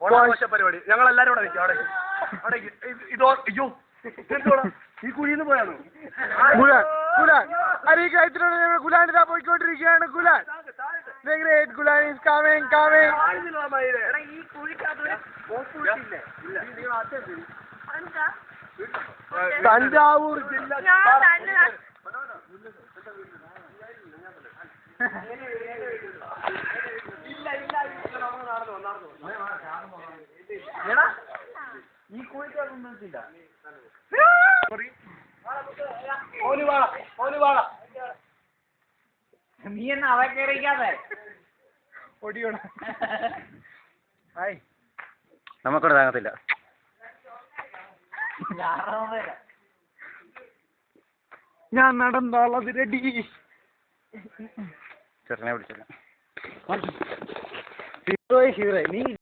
ഓണാഘോഷ പരിപാടി. ഞങ്ങൾ എല്ലാരും കൂടെ നിൽക്കും അവിടെ ഇതോ അയ്യോ ഈ കുഴിന്ന് പോയാണോ? ഗുലാൻ പോയിക്കൊണ്ടിരിക്കുകയാണ്. Gulab gulab is coming coming. Thanjavur ജില്ല ഈ കുഴിക്കാറില്ല. നീ എന്നാ അവ കയറിക്കാതെ ഓടിയോണം. നമുക്കവിടെ താങ്ങത്തില്ല. ഞാൻ നടന്നാളത് റെഡി. ചെറുനെ പിടിച്ചില്ല. ഹീറോ നീ